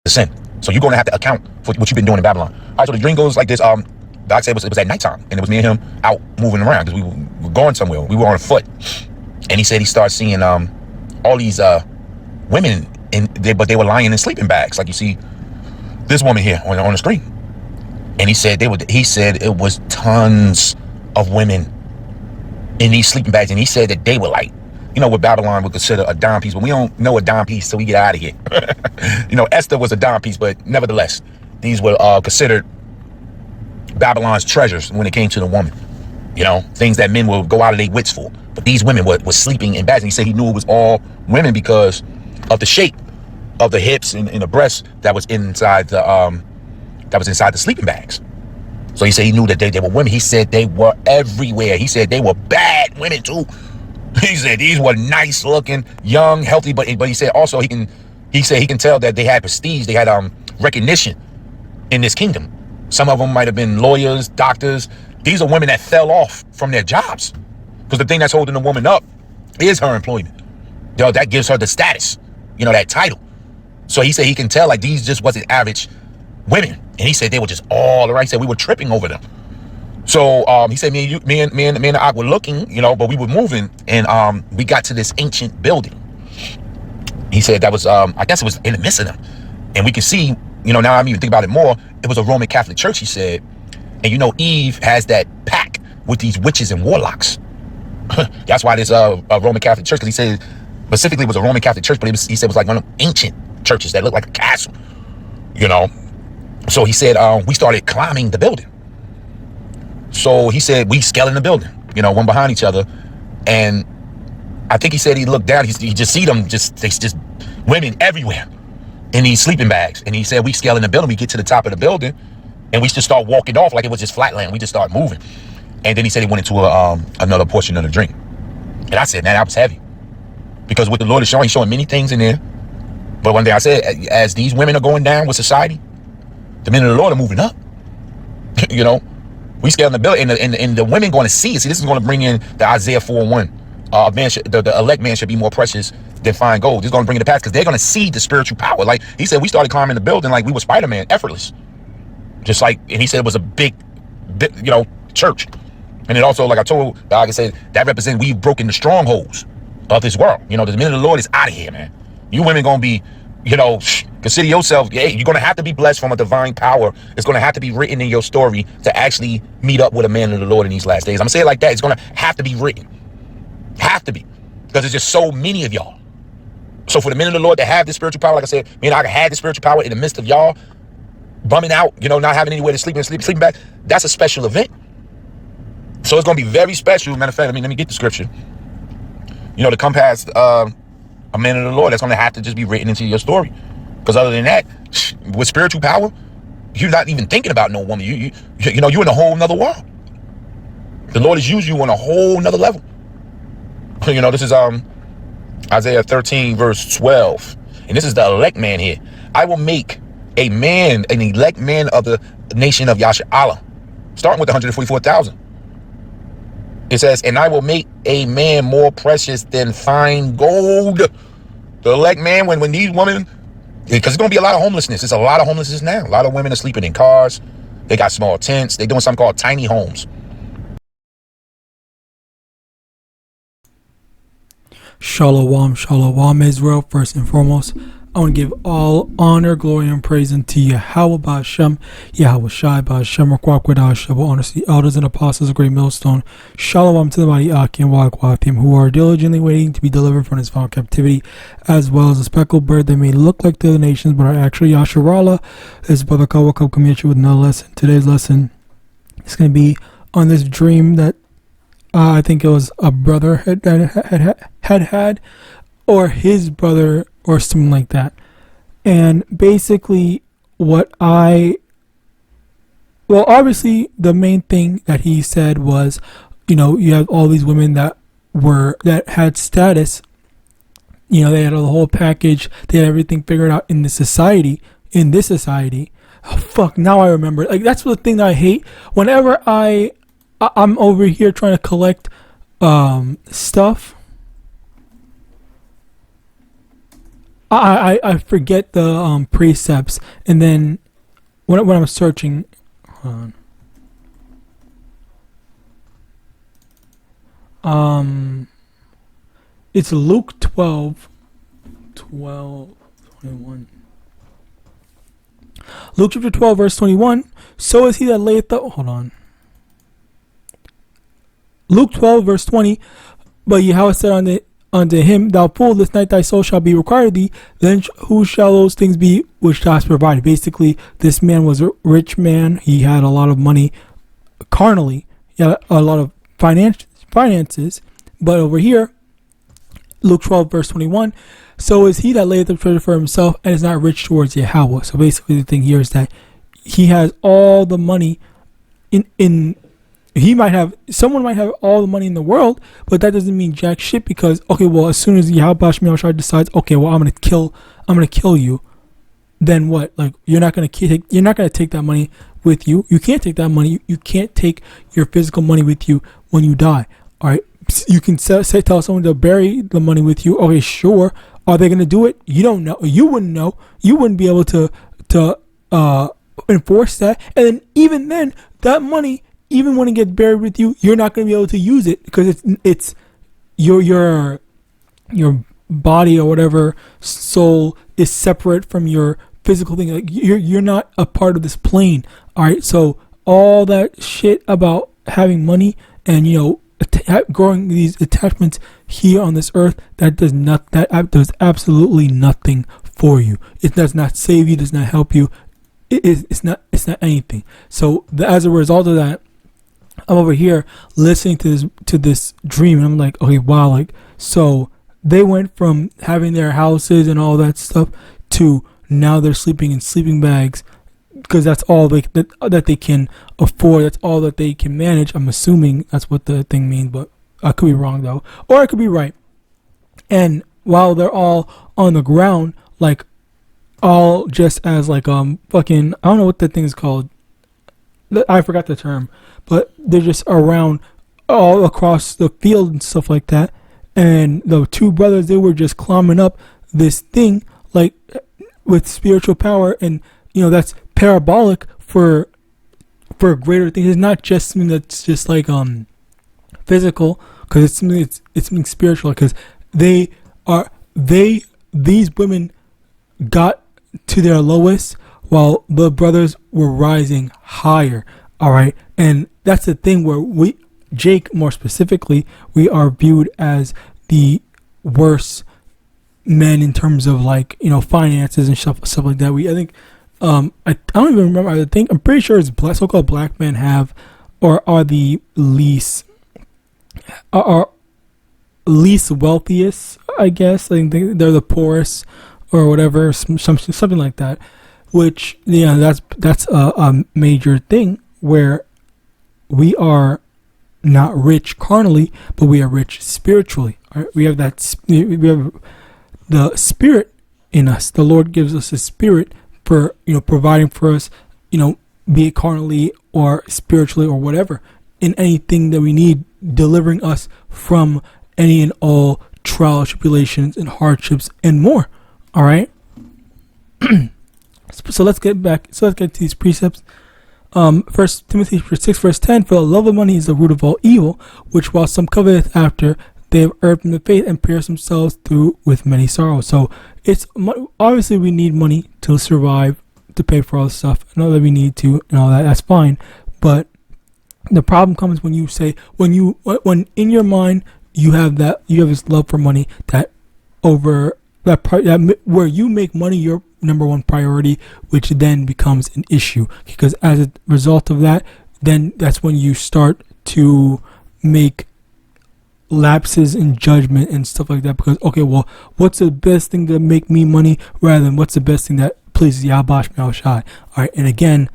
the sin. So you're going to have to account for what you've been doing in Babylon. All right, so the dream goes like this. God said it was at nighttime, and it was me and him out moving around because we were going somewhere. We were on foot, and he said he started seeing all these women, but they were lying in sleeping bags, like you see this woman here on the screen. And he said it was tons of women in these sleeping bags, and he said that they were like, you know, what Babylon would consider a dime piece, but we don't know a dime piece, so we get out of here. You know, Esther was a dime piece, but nevertheless, these were considered Babylon's treasures when it came to the woman. You know, things that men will go out of their wits for. But these women were sleeping in bags. And he said he knew it was all women because of the shape of the hips and the breasts that was inside the sleeping bags. So he said he knew that they were women. He said they were everywhere. He said they were bad women too. He said these were nice looking, young, healthy, but he said also he can tell that they had prestige, they had recognition in this kingdom. Some of them might have been lawyers, doctors. These are women that fell off from their jobs because the thing that's holding the woman up is her employment. You know, that gives her the status, you know, that title. So he said he can tell like these just wasn't average women, and he said they were just all around. He said we were tripping over them. So he said me and I were looking, you know, but we were moving, and we got to this ancient building. He said that was I guess it was in the midst of them, and we can see, you know, now I'm even thinking about it more, it was a Roman Catholic church, he said. And you know, Eve has that pact with these witches and warlocks. That's why there's a Roman Catholic church, because he said specifically it was a Roman Catholic church, but he said it was like one of them ancient churches that looked like a castle, you know. So he said we started climbing the building. So he said we scaling the building, you know, one behind each other. And I think he said he looked down, he just see them, just women everywhere in these sleeping bags. And he said we scaling the building, we get to the top of the building, and we just start walking off like it was just flatland. We just start moving. And then he said he went into another portion of the dream. And I said, man, that was heavy. Because what the Lord is showing, he's showing many things in there. But one day I said, as these women are going down with society, the men of the Lord are moving up. You know, we scaling the building, and the women going to see it. See, this is going to bring in the Isaiah 4:1. The elect man should be more precious than fine gold. This is going to bring it to pass because they're going to see the spiritual power. Like he said, we started climbing the building like we were Spider-Man, effortless. Just like, and he said it was a big, you know, church. And it also, like I told, like I said, that represents we've broken the strongholds of this world. You know, the men of the Lord is out of here, man. You women going to be, you know, consider yourself, hey, you're going to have to be blessed from a divine power. It's going to have to be written in your story to actually meet up with a man of the Lord in these last days. I'm going to say it like that. It's going to have to be written. Have to be. Because there's just so many of y'all. So for the men of the Lord that have this spiritual power, like I said, me and I had this spiritual power in the midst of y'all bumming out, you know, not having anywhere to sleep and sleeping back. That's a special event. So it's going to be very special. Matter of fact, let me get the scripture. You know, to come past a man of the Lord, that's going to have to just be written into your story. Because other than that, with spiritual power, you're not even thinking about no woman. You know, you're in a whole nother world. The Lord has used you on a whole nother level. You know, this is Isaiah 13 verse 12, and this is the elect man here. I will make a man, an elect man of the nation of YAHAWAH, starting with the 144,000. It says, and I will make a man more precious than fine gold. The elect man, when these women, because it's going to be a lot of homelessness. It's a lot of homelessness now. A lot of women are sleeping in cars. They got small tents. They're doing something called tiny homes. Shalom, shalom, Israel. First and foremost, I want to give all honor, glory, and praise unto Yahawah Ba'Shem, Yahawashi Ba'Shem, Rakwakwadash, honor to the elders and apostles of Great Millstone. Shalom to the mighty Akim Wagwatim, who are diligently waiting to be delivered from his found captivity, as well as a speckled bird that may look like the other nations, but are actually Yasharallah. This is Brother Kawakab coming at you with another lesson. Today's lesson is going to be on this dream that I think it was a brother had, or his brother, or something like that. And basically obviously the main thing that he said was, you know, you have all these women that had status, you know, they had the whole package, they had everything figured out in this society. Oh, fuck, now I remember. Like, that's the thing that I hate. Whenever I'm over here trying to collect stuff. I forget the precepts, and then when I'm searching, hold on. It's Luke 12:21. Luke chapter 12 verse 21. So is he that layeth up. Hold on. Luke 12 verse 20. But Yahweh said unto him, Thou fool, this night thy soul shall be required of thee. Then who shall those things be which thou hast provided? Basically, this man was a rich man. He had a lot of money carnally. He had a lot of finances. But over here, Luke 12 verse 21, so is he that layeth up treasure for himself and is not rich towards Yahweh. So basically the thing here is that he has all the money someone might have all the money in the world, but that doesn't mean jack shit, because okay, well, as soon as Yahawadah decides, okay, well, I'm gonna kill you, then what? Like, you're not gonna take that money with you. You can't take that money. You can't take your physical money with you when you die. All right. You can tell someone to bury the money with you. Okay, sure. Are they going to do it? You don't know. You wouldn't know. You wouldn't be able to enforce that. And then even then, that money, even when it gets buried with you, you're not going to be able to use it, because it's your body or whatever soul is separate from your physical thing. Like, you're not a part of this plane. All right. So all that shit about having money and growing these attachments here on this earth, that does absolutely nothing for you. It does not save you, does not help you. It's not anything. So as a result of that, I'm over here listening to this dream, and I'm like, okay, wow, like, so they went from having their houses and all that stuff to now they're sleeping in sleeping bags, because that's all that they can afford. That's all that they can manage. I'm assuming that's what the thing means, but I could be wrong though, or I could be right. And while they're all on the ground, like, all just as like fucking, I don't know what that thing is called. I forgot the term, but they're just around all across the field and stuff like that. And the two brothers, they were just climbing up this thing, like, with spiritual power, and that's parabolic for greater things. It's not just something that's just like physical, because it's something spiritual, because these women got to their lowest while the brothers were rising higher. All right. And that's the thing where Jake more specifically, we are viewed as the worst men in terms of, like, finances and stuff like that. I think I don't even remember. I'm pretty sure it's so-called black men have, or are the least wealthiest, I guess. I think they're the poorest or whatever, something like that. Which, that's a major thing, where we are not rich carnally, but we are rich spiritually. Right? We have the spirit in us. The Lord gives us a spirit for providing for us, be it carnally or spiritually or whatever, in anything that we need, delivering us from any and all trials, tribulations, and hardships, and more. All right. So let's get to these precepts. 1 Timothy 6 verse 10, for the love of money is the root of all evil, which while some coveteth after, they have erred from the faith and pierced themselves through with many sorrows. So it's obviously we need money to survive, to pay for all the stuff. I know that we need to and all that. That's fine, but the problem comes when you say, when in your mind you have this love for money that where you make money your number one priority, which then becomes an issue, because as a result of that, then that's when you start to make lapses in judgment and stuff like that, because okay, well, what's the best thing to make me money, rather than what's the best thing that pleases YAHAWASHI. All right, and again,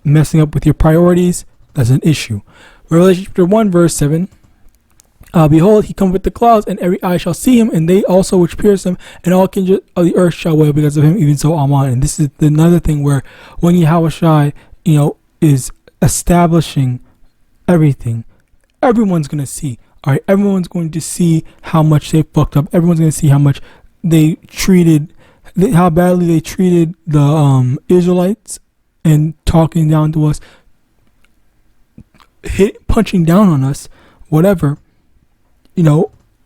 messing up with your priorities, that's an issue. Revelation chapter 1 verse 7, behold, he cometh with the clouds, and every eye shall see him, and they also which pierce him, and all kindred of the earth shall wail because of him, even so, Amen. And this is another thing where when YAHAWASHI, is establishing everything, everyone's going to see. All right, everyone's going to see how much they fucked up. Everyone's going to see how much they treated, how badly they treated the Israelites, and talking down to us, punching down on us, whatever,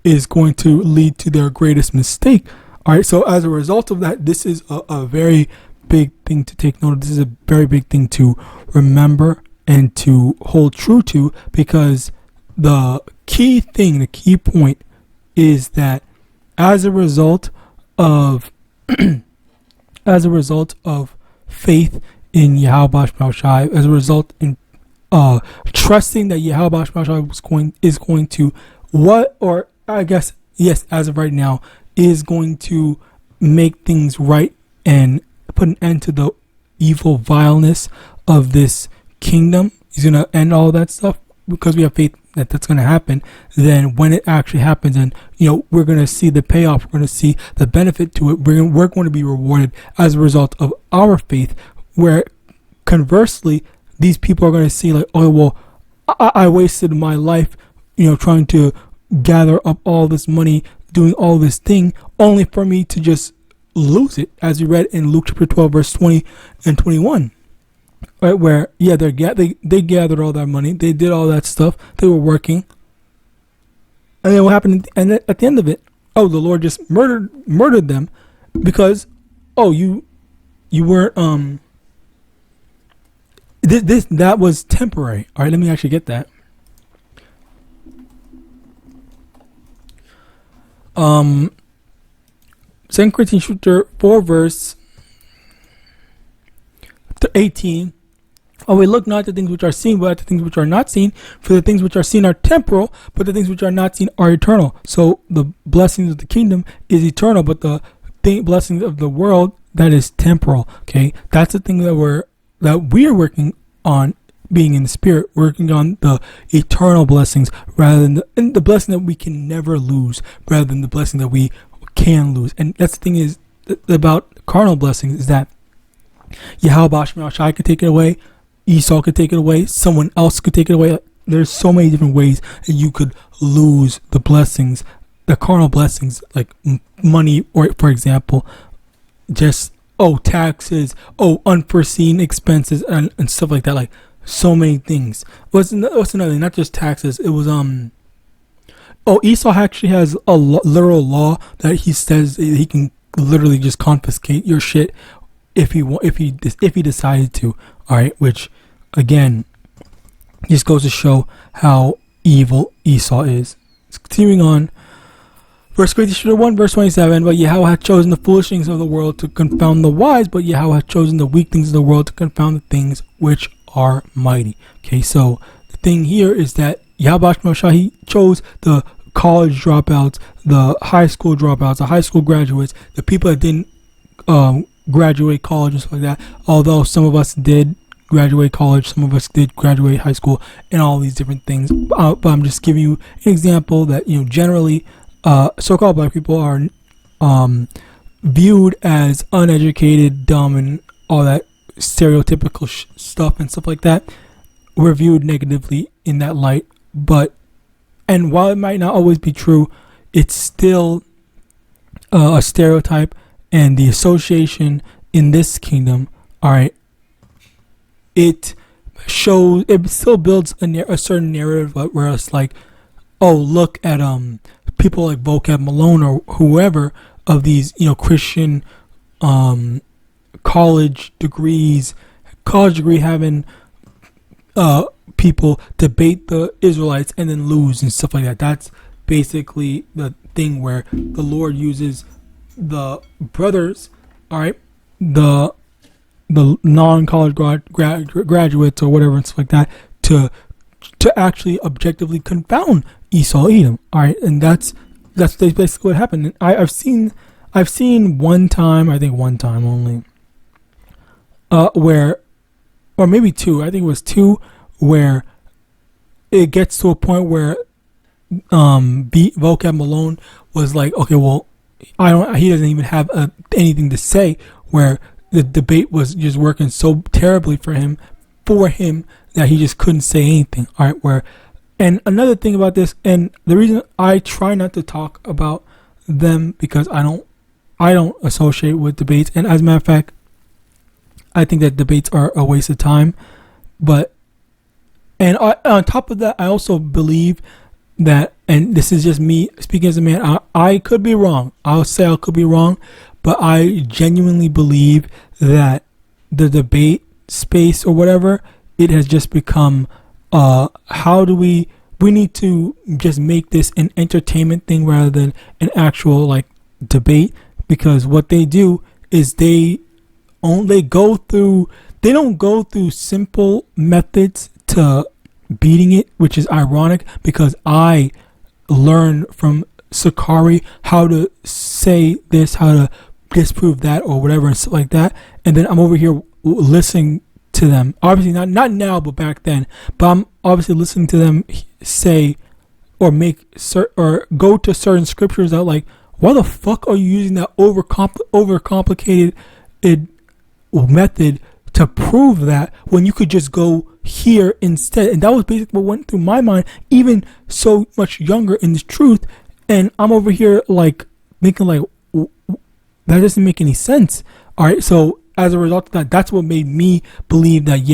is going to lead to their greatest mistake. All right, so as a result of that, this is a very big thing to take note of. This is a very big thing to remember and to hold true to, because the key point is that as a result of faith in YAHAWASHI, as a result in trusting that YAHAWASHI is going to as of right now, is going to make things right and put an end to the evil vileness of this kingdom. He's going to end all that stuff, because we have faith that that's going to happen. Then when it actually happens, and we're going to see the payoff, we're going to see the benefit to it, we're going to be rewarded as a result of our faith. Where conversely, these people are going to see, like, oh well, I wasted my life trying to gather up all this money, doing all this thing, only for me to just lose it, as we read in Luke chapter 12 verse 20 and 21. Right, where they gathered all that money, they did all that stuff, they were working, and then what happened? And at the end of it, the Lord just murdered them, because you weren't that was temporary. All right, let me actually get that. 2 Corinthians chapter 4 verse 18. We look not at the things which are seen, but at the things which are not seen. For the things which are seen are temporal, but the things which are not seen are eternal. So the blessings of the kingdom is eternal, but the blessings of the world, that is temporal. Okay, that's the thing that we are working on, being in the spirit, working on the eternal blessings, rather than the blessing that we can never lose, rather than the blessing that we can lose. And that's the thing is about carnal blessings, is that YAHAWASHI could take it away, Esau could take it away, someone else could take it away. There's so many different ways that you could lose the blessings, the carnal blessings, like money, or for example, just taxes, unforeseen expenses, and stuff like that. Like so many things. What's another thing? Not just taxes. It was Esau actually has a literal law that he says he can literally just confiscate your shit if he decided to. All right, which again just goes to show how evil Esau is. Continuing on. 1 Corinthians 1 verse 27, but Yahweh hath chosen the foolish things of the world to confound the wise, but Yahweh hath chosen the weak things of the world to confound the things which are mighty. Okay, so the thing here is that YAHAWASHI, he chose the college dropouts, the high school dropouts, the high school graduates, the people that didn't graduate college and stuff like that. Although some of us did graduate college, some of us did graduate high school, and all these different things. But I'm just giving you an example that generally so-called black people are viewed as uneducated, dumb, and all that stereotypical stuff and stuff like that. We're viewed negatively in that light, and while it might not always be true, it's still a stereotype, and the association in this kingdom, all right, it still builds a certain narrative where it's like, look at people like Vocab Malone or whoever of these, Christian college degree having people debate the Israelites and then lose and stuff like that. That's basically the thing where the Lord uses the brothers, all right, the non-college graduates or whatever and stuff like that to actually objectively confound Esau Edom. All right, and that's basically what happened. And I've seen one time only, where, or maybe two. I think it was two, where it gets to a point where Vocab Malone was like, okay, well, he doesn't even have anything to say, where the debate was just working so terribly for him that he just couldn't say anything. All right, and another thing about this, and the reason I try not to talk about them, because I don't I don't associate with debates, and as a matter of fact, I think that debates are a waste of time. But on top of that, I also believe that, and this is just me speaking as a man, I could be wrong. I'll say I could be wrong, but I genuinely believe that the debate space or whatever, it has just become, how do we need to just make this an entertainment thing rather than an actual like debate, because what they do is they don't go through simple methods to beating it, which is ironic because I learned from Sakari how to say this, how to disprove that or whatever and stuff like that, and then I'm over here listening to them, obviously not now but back then, but I'm obviously listening to them say or or go to certain scriptures that like, why the fuck are you using that overcomplicated method to prove that when you could just go here instead? And that was basically what went through my mind, even so much younger in this truth. And I'm over here like thinking like, that doesn't make any sense. All right, so as a result of that, that's what made me believe that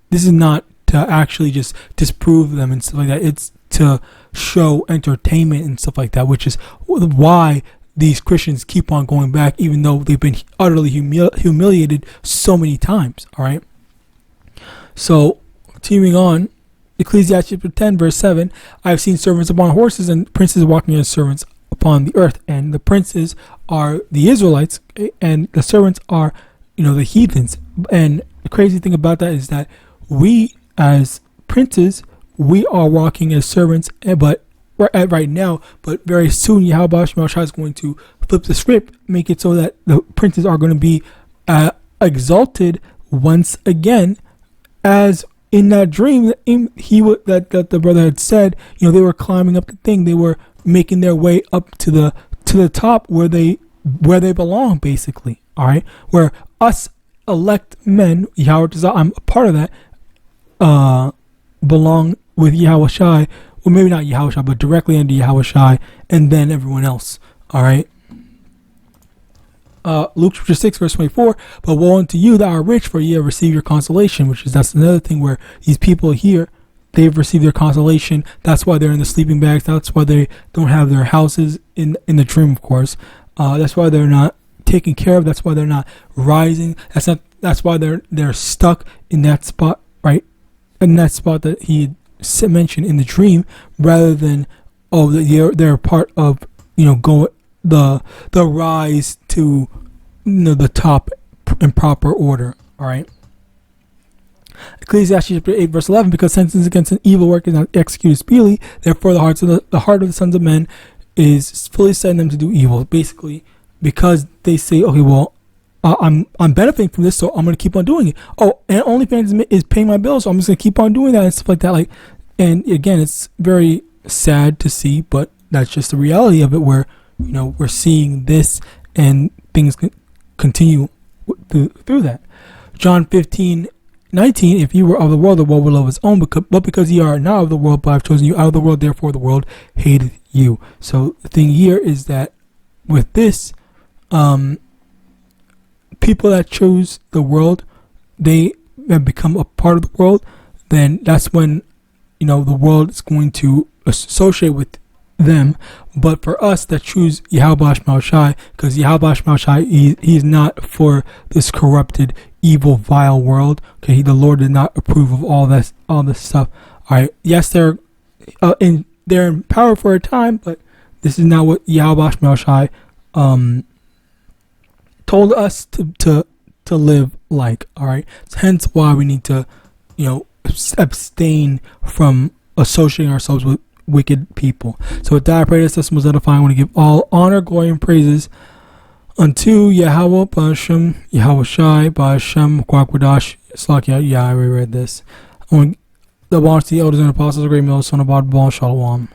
this is not to actually just disprove them and stuff like that. It's to show entertainment and stuff like that, which is why these Christians keep on going back, even though they've been utterly humiliated so many times. All right. So continuing on, Ecclesiastes chapter 10 verse 7, I have seen servants upon horses and princes walking as servants upon the earth. And the princes are the Israelites, and the servants are, the heathens. And the crazy thing about that is that we as princes, we are walking as servants, but right now, but very soon YAHAWASHI is going to flip the script, make it so that the princes are going to be exalted once again, as in that dream that the brother had said. They were climbing up the thing, they were making their way up to the top where they belong, basically. All right, where us elect men, Yahawadah, I'm a part of that, belong with YAHAWASHI. Well, maybe not YAHAWASHI, but directly under YAHAWASHI, and then everyone else. All right. Luke chapter 6 verse 24. But woe unto you that are rich, for ye have received your consolation. That's another thing where these people here, they've received their consolation. That's why they're in the sleeping bags. That's why they don't have their houses in the dream, of course. That's why they're not taken care of. That's why they're not rising. That's why they're stuck in that spot, right? In that spot that he mentioned in the dream, rather than they're part of go the rise to the top in proper order. All right. Ecclesiastes chapter 8 verse 11, because sentence against an evil work is not executed speedily, therefore the heart of the sons of men is fully set in them to do evil. Basically, because they say, okay, well, I'm benefiting from this, so I'm going to keep on doing it. Oh, and OnlyFans is paying my bills, so I'm just going to keep on doing that and stuff like that. And again, it's very sad to see, but that's just the reality of it, where we're seeing this and things continue through that. John 15:19, if you were of the world, the world would love its own, but because ye are not of the world, but I have chosen you out of the world, therefore the world hated you. So the thing here is that with this, people that chose the world, they have become a part of the world, then that's when the world is going to associate with them. But for us that choose YAHAWASHI, because YAHAWASHI, he's not for this corrupted, evil, vile world. Okay, the Lord did not approve of all this stuff. All right, yes, they're in power for a time, but this is not what YAHAWASHI told us to live like. All right, hence why we need to abstain from associating ourselves with wicked people. So with that, I pray this lesson was edifying. I want to give all honor, glory, and praises unto Yahweh, Ba'ashem, Yahawashai, Ba'ashem, Kwakwadash, Slakia. Yeah, I reread this. I want the honor to the elders and apostles, the great male son of God, Shalom.